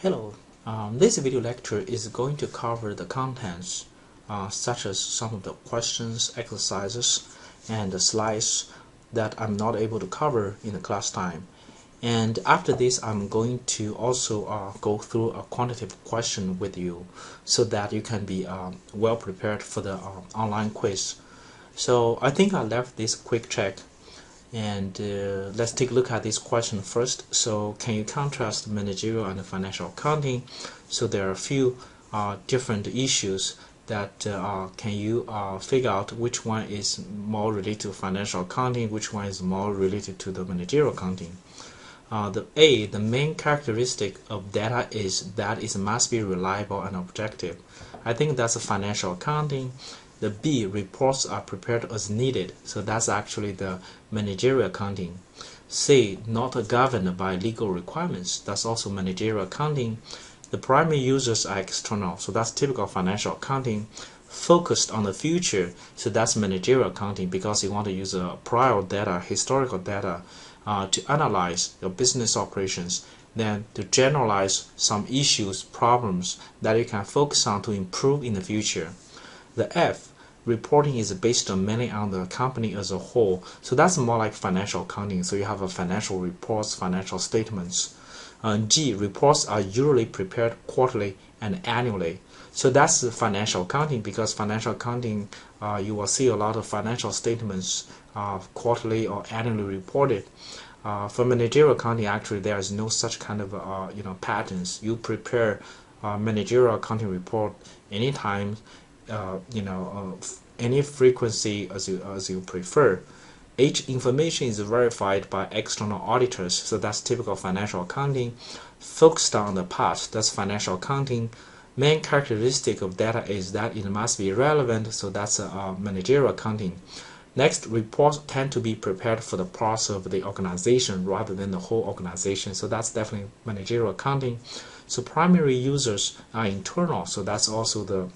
Hello, this video lecture is going to cover the contents such as some of the questions, exercises, and the slides that I'm not able to cover in the class time. And after this, I'm going to also go through a quantitative question with you so that you can be well prepared for the online quiz. So I think I left this quick check. And let's take a look at this question first. So can you contrast managerial and financial accounting? So there are a few different issues that can you figure out which one is more related to financial accounting, which one is more related to the managerial accounting. The main characteristic of data is that it must be reliable and objective. I think that's a financial accounting. The B, reports are prepared as needed, so that's actually the managerial accounting. C, not governed by legal requirements, that's also managerial accounting. The primary users are external, so that's typical financial accounting. Focused on the future, so that's managerial accounting because you want to use prior data, historical data to analyze your business operations, then to generalize some issues, problems that you can focus on to improve in the future. The F, reporting is based mainly on the company as a whole, so that's more like financial accounting. So you have a financial reports, financial statements. G, reports are usually prepared quarterly and annually. So that's the financial accounting because financial accounting, you will see a lot of financial statements quarterly or annually reported. For managerial accounting, actually there is no such kind of patterns. You prepare managerial accounting report anytime. Any frequency as you prefer. H, information is verified by external auditors, so that's typical financial accounting. Focused on the past, that's financial accounting. Main characteristic of data is that it must be relevant, so that's managerial accounting. Next, reports tend to be prepared for the parts of the organization rather than the whole organization, so that's definitely managerial accounting. So primary users are internal, so that's also the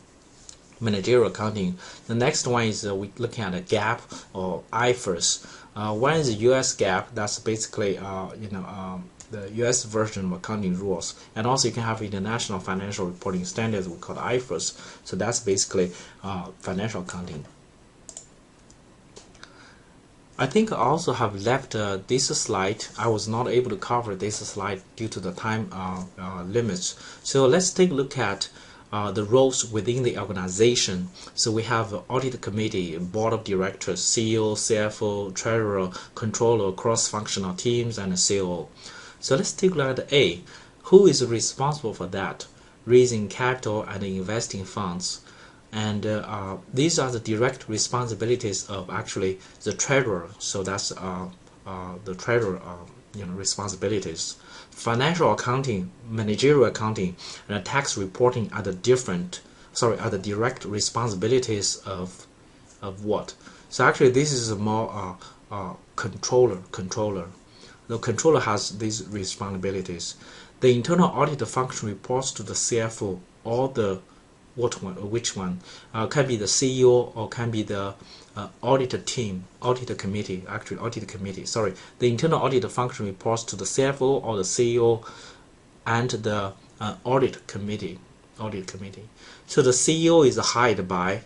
managerial accounting. The next one is we looking at a GAAP or IFRS. One is US GAAP, that's basically the US version of accounting rules, and also you can have international financial reporting standards we call IFRS. So that's basically financial accounting. I think I also have left this slide. I was not able to cover this slide due to the time limits. So let's take a look at the roles within the organization. So we have audit committee, board of directors, CEO, CFO, treasurer, controller, cross-functional teams, and COO. So let's take a look at A. Who is responsible for that? Raising capital and investing funds. And these are the direct responsibilities of actually the treasurer. So that's the treasurer responsibilities. Financial accounting, managerial accounting, and tax reporting are the direct responsibilities of what? So actually this is a more controller. The controller has these responsibilities. The internal audit function reports to the CFO or the which one? Can be the CEO or can be the audit committee. Sorry, the internal audit function reports to the CFO or the CEO and the audit committee. So the CEO is hired by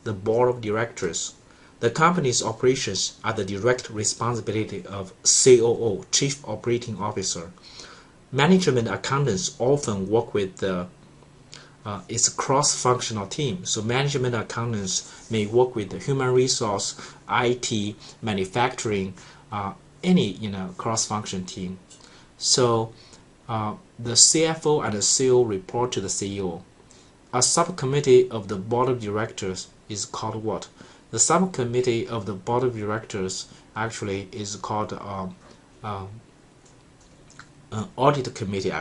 the board of directors. The company's operations are the direct responsibility of COO, Chief Operating Officer. Management accountants often work with the it's a cross-functional team. So management accountants may work with the human resource, IT, manufacturing, any cross-function team. So the CFO and the CEO report to the CEO. A subcommittee of the board of directors is called what? The subcommittee of the board of directors actually is called audit committee.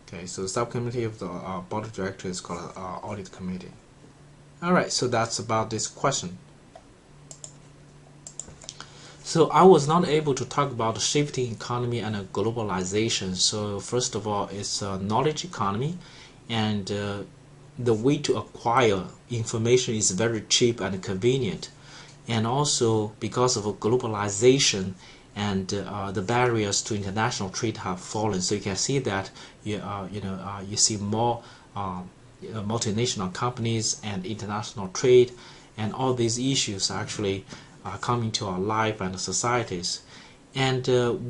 Okay, so the subcommittee of the board of directors is called audit committee. Alright, so that's about this question. So I was not able to talk about the shifting economy and globalization. So first of all, it's a knowledge economy, and the way to acquire information is very cheap and convenient. And also because of globalization and the barriers to international trade have fallen. So you can see that you see more multinational companies and international trade, and all these issues actually come into our life and societies. And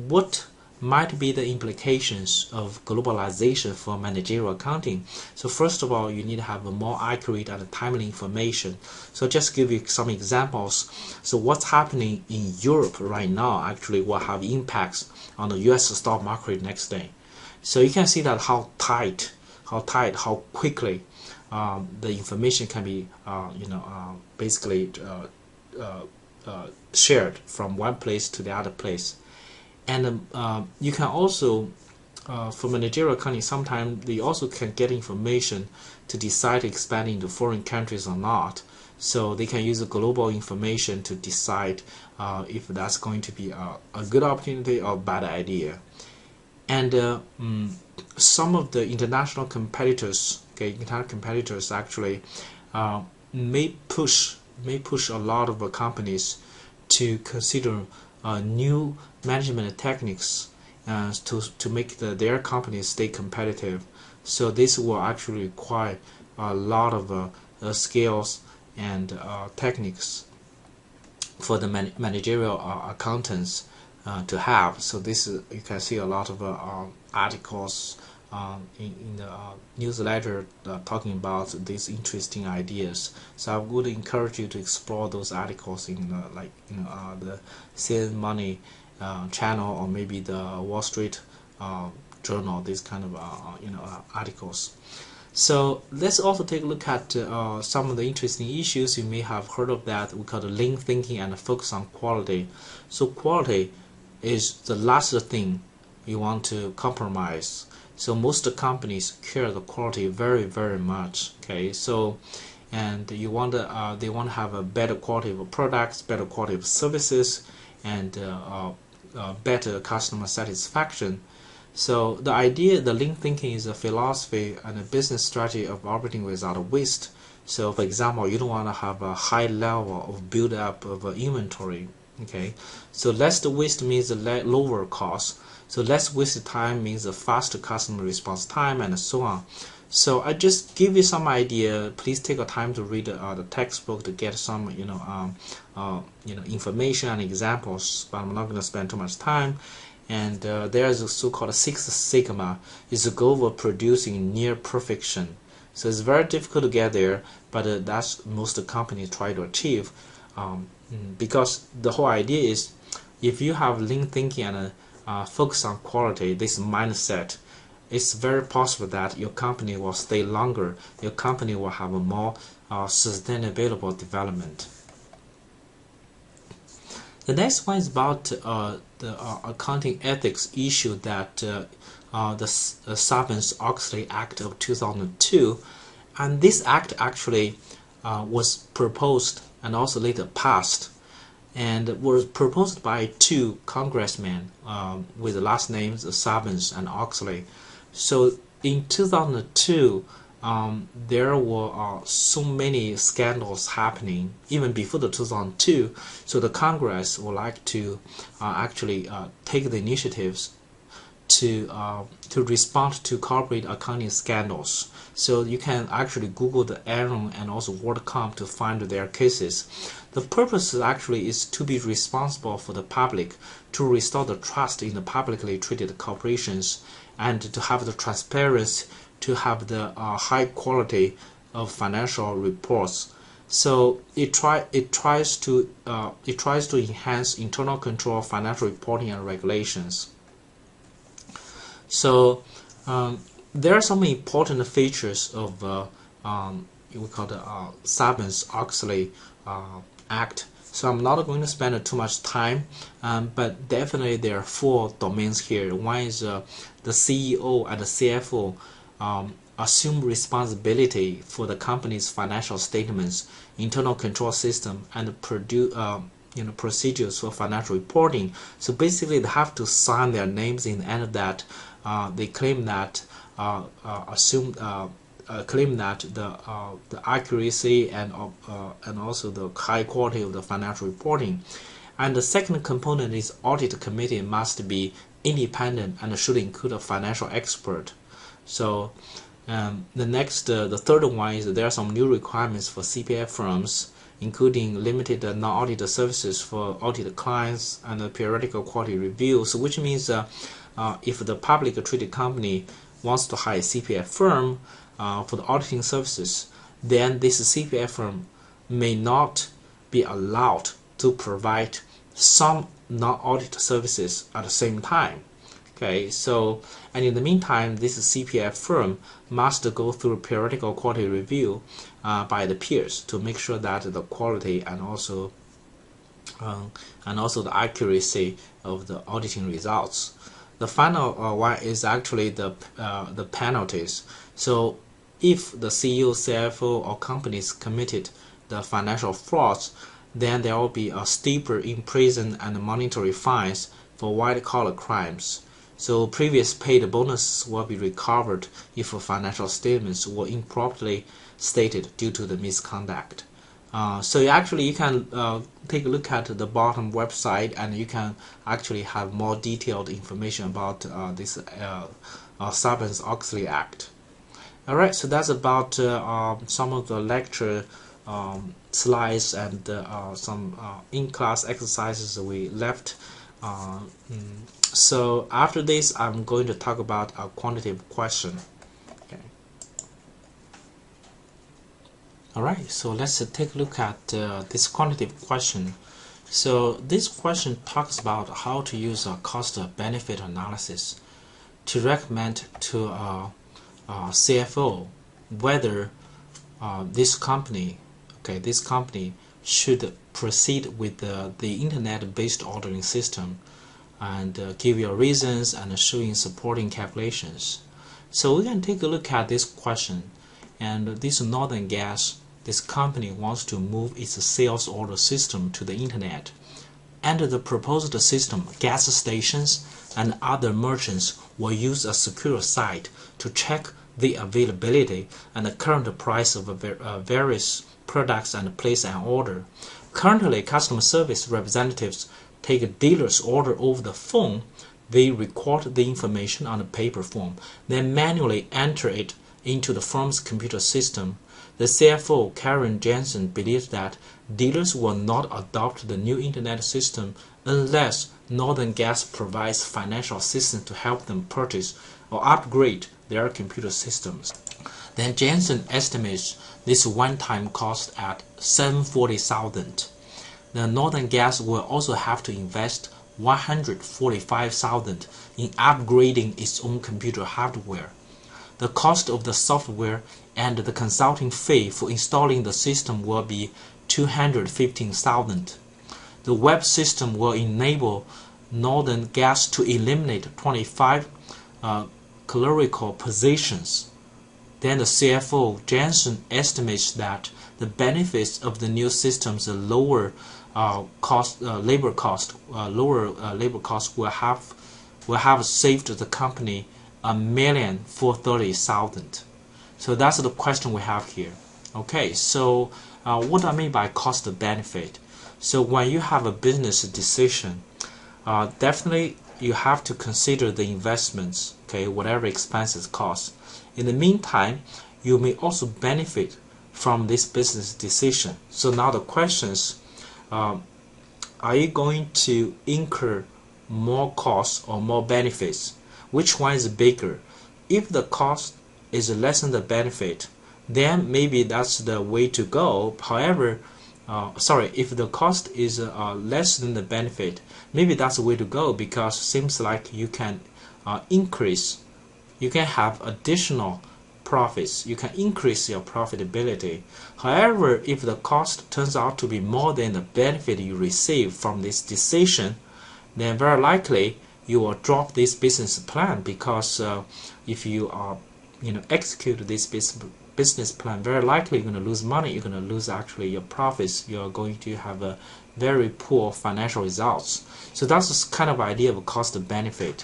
what might be the implications of globalization for managerial accounting? So first of all, you need to have a more accurate and timely information. So just give you some examples. So what's happening in Europe right now actually will have impacts on the US stock market next day. So you can see that how quickly the information can be basically shared from one place to the other place. And you can also, for managerial accounting, sometimes they also can get information to decide to expand into foreign countries or not. So they can use the global information to decide if that's going to be a good opportunity or a bad idea. And some of the international competitors, actually may push a lot of companies to consider new management techniques to make their companies stay competitive. So this will actually require a lot of skills and techniques for the managerial accountants to have. So this is, you can see a lot of articles in the newsletter talking about these interesting ideas. So I would encourage you to explore those articles in the CNN Money channel, or maybe the Wall Street Journal, these kind of articles. So let's also take a look at some of the interesting issues. You may have heard of that. We call it lean thinking and focus on quality. So quality is the last thing you want to compromise. So most companies care the quality very, very much. Okay, so and you want to they want to have a better quality of products, better quality of services, and better customer satisfaction. So the idea, the lean thinking, is a philosophy and a business strategy of operating without waste. So for example, you don't want to have a high level of build up of inventory. Okay, so less the waste means the lower cost. So less wasted time means a faster customer response time, and so on. So I just give you some idea. Please take a time to read the textbook to get some information and examples. But I'm not going to spend too much time. And there's a so-called Six Sigma, is the goal of producing near perfection. So it's very difficult to get there, but that's most companies try to achieve. Because the whole idea is, if you have lean thinking and focus on quality, this mindset, it's very possible that your company will stay longer. Your company will have a more sustainable development. The next one is about the accounting ethics issue that the Sarbanes-Oxley Act of 2002, and this act actually was proposed and also later passed, and was proposed by two congressmen with the last names Sarbanes and Oxley. So in 2002, there were so many scandals happening even before the 2002. So the Congress would like to actually take the initiatives to respond to corporate accounting scandals. So you can actually Google the Enron and also WorldCom to find their cases. The purpose actually is to be responsible for the public, to restore the trust in the publicly traded corporations, and to have the transparency, to have the high quality of financial reports. So it tries to enhance internal control of financial reporting and regulations. So there are some important features of we call the Sarbanes-Oxley Act. So I'm not going to spend too much time, but definitely there are four domains here. One is the CEO and the CFO assume responsibility for the company's financial statements, internal control system, and produce procedures for financial reporting. So basically, they have to sign their names in the end of that. They claim that claim that the accuracy and also the high quality of the financial reporting. And the second component is audit committee must be independent and should include a financial expert. So the third one is there are some new requirements for CPA firms, including limited non-audited services for audited clients and periodical quality reviews, which means if the public traded company wants to hire a CPA firm for the auditing services, then this CPA firm may not be allowed to provide some non-audit services at the same time. Okay, so, and in the meantime, this CPA firm must go through periodical quality review by the peers to make sure that the quality and also the accuracy of the auditing results. The final one is actually the penalties. So, if the CEO, CFO, or companies committed the financial frauds, then there will be a steeper imprisonment and monetary fines for white-collar crimes. So previous paid bonuses will be recovered if financial statements were improperly stated due to the misconduct. So actually you can take a look at the bottom website, and you can actually have more detailed information about this Sarbanes-Oxley Act. Alright, so that's about some of the lecture slides and some in-class exercises we left. So after this, I'm going to talk about a quantitative question. Okay. Alright, so let's take a look at this quantitative question. So this question talks about how to use a cost-benefit analysis to recommend to a CFO whether this company should proceed with the internet-based ordering system, and give your reasons and showing supporting calculations. So we can take a look at this question. And this Northern Gas, this company wants to move its sales order system to the internet. And the proposed system, gas stations and other merchants will use a secure site to check the availability and the current price of various products and place an order. Currently, customer service representatives take a dealer's order over the phone. They record the information on a paper form, then manually enter it into the firm's computer system. The CFO, Karen Jensen, believes that dealers will not adopt the new internet system unless Northern Gas provides financial assistance to help them purchase or upgrade their computer systems. Then Jensen estimates this one-time cost at $740,000. The Northern Gas will also have to invest $145,000 in upgrading its own computer hardware. The cost of the software and the consulting fee for installing the system will be $215,000. The web system will enable Northern Gas to eliminate 25 clerical positions. Then the CFO, Jensen, estimates that the benefits of the new systems, lower labor cost will have saved the company $1,430,000. So that's the question we have here. Okay, so what do I mean by cost benefit? So when you have a business decision, definitely you have to consider the investments, okay, whatever expenses cost. In the meantime, you may also benefit from this business decision. So now the questions, are you going to incur more costs or more benefits? Which one is bigger? If the cost is less than the benefit, then maybe that's the way to go. However, if the cost is less than the benefit, maybe that's the way to go, because it seems like you can increase, you can have additional profits, you can increase your profitability. However, if the cost turns out to be more than the benefit you receive from this decision, then very likely you will drop this business plan, because if you execute this business plan, very likely you're going to lose money, you're going to lose actually your profits, you're going to have a very poor financial results. So that's the kind of idea of cost benefit.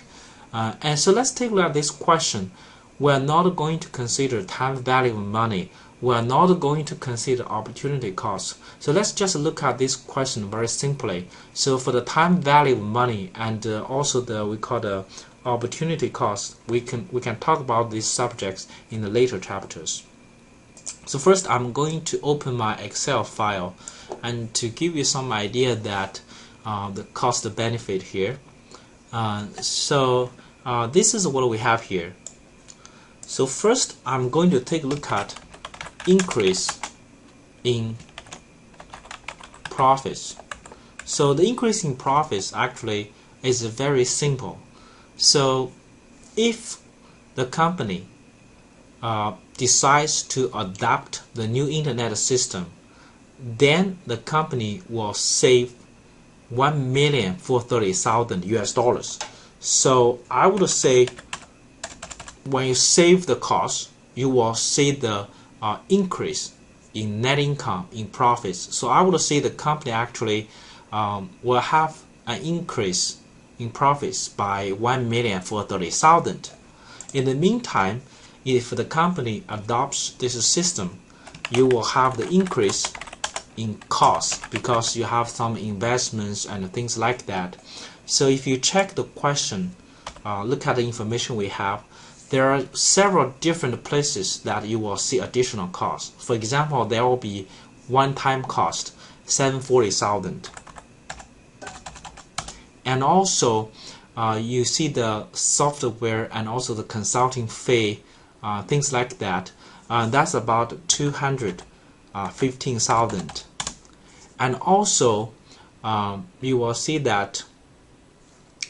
And so let's take a look at this question. We're not going to consider time value of money we are not going to consider opportunity cost. So let's just look at this question very simply. So for the time value of money and also we call the opportunity cost, we can talk about these subjects in the later chapters. So first I'm going to open my Excel file and to give you some idea that the cost benefit here. This is what we have here. So first I'm going to take a look at increase in profits. So the increase in profits actually is very simple. So if the company decides to adopt the new internet system, then the company will save $1,430,000 US. So I would say when you save the cost, you will see the increase in net income, in profits. So I would say the company actually will have an increase in profits by $1,430,000. In the meantime, if the company adopts this system, you will have the increase in cost because you have some investments and things like that. So if you check the question, look at the information we have, there are several different places that you will see additional costs. For example, there will be one-time cost, $740,000. And also, you see the software and also the consulting fee, things like that. That's about $215,000. And also, you will see that,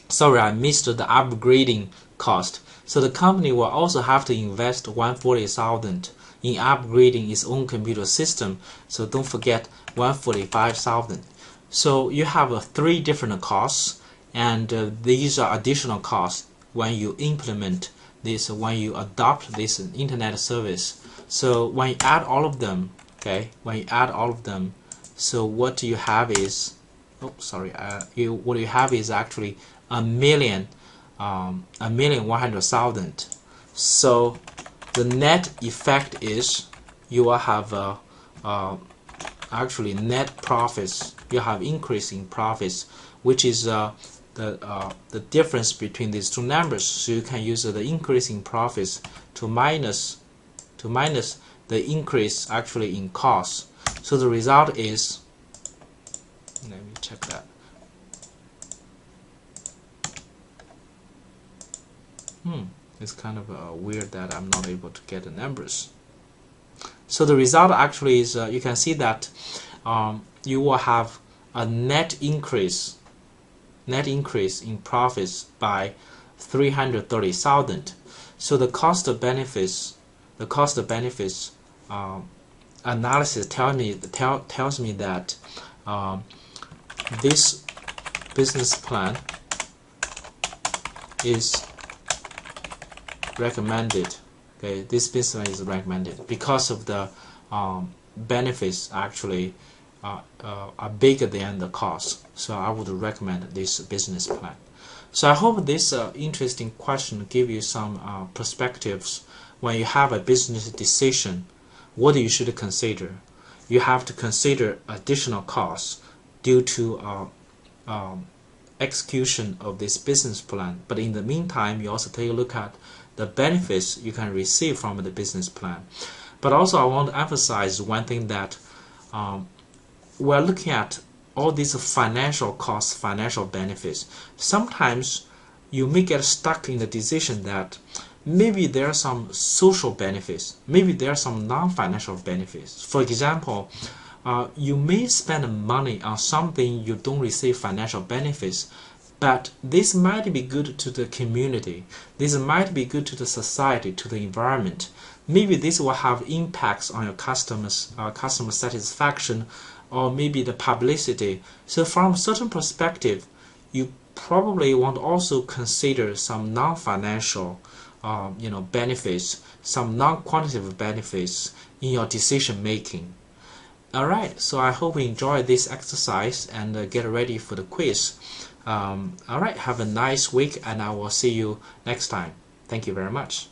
sorry, I missed the upgrading cost. So the company will also have to invest $140,000 in upgrading its own computer system. So don't forget $145,000. So you have 3 different costs, and these are additional costs when you implement this, when you adopt this internet service. So when you add all of them, okay, so what you have is, what you have is actually $1,100,000. So the net effect is you will have actually net profits. You have increase in profits, which is the difference between these two numbers. So you can use the increase in profits to minus the increase actually in costs. So the result is, let me check that. It's kind of weird that I'm not able to get the numbers. So the result actually is you can see that you will have a net increase in profits by $330,000. So the cost of benefits analysis tells me that this business plan is recommended. Okay, this business plan is recommended because of the benefits actually are bigger than the cost. So I would recommend this business plan. So I hope this interesting question give you some perspectives. When you have a business decision, what you should consider? You have to consider additional costs due to execution of this business plan. But in the meantime, you also take a look at the benefits you can receive from the business plan. But also I want to emphasize one thing, that we're looking at all these financial costs, financial benefits. Sometimes you may get stuck in the decision that maybe there are some social benefits, maybe there are some non-financial benefits. For example, you may spend money on something you don't receive financial benefits, but this might be good to the community, this might be good to the society, to the environment. Maybe this will have impacts on your customers, customer satisfaction, or maybe the publicity. So from a certain perspective, you probably want to also consider some non-financial benefits, some non-quantitative benefits in your decision making. Alright, so I hope you enjoy this exercise and get ready for the quiz. Alright, have a nice week, and I will see you next time. Thank you very much.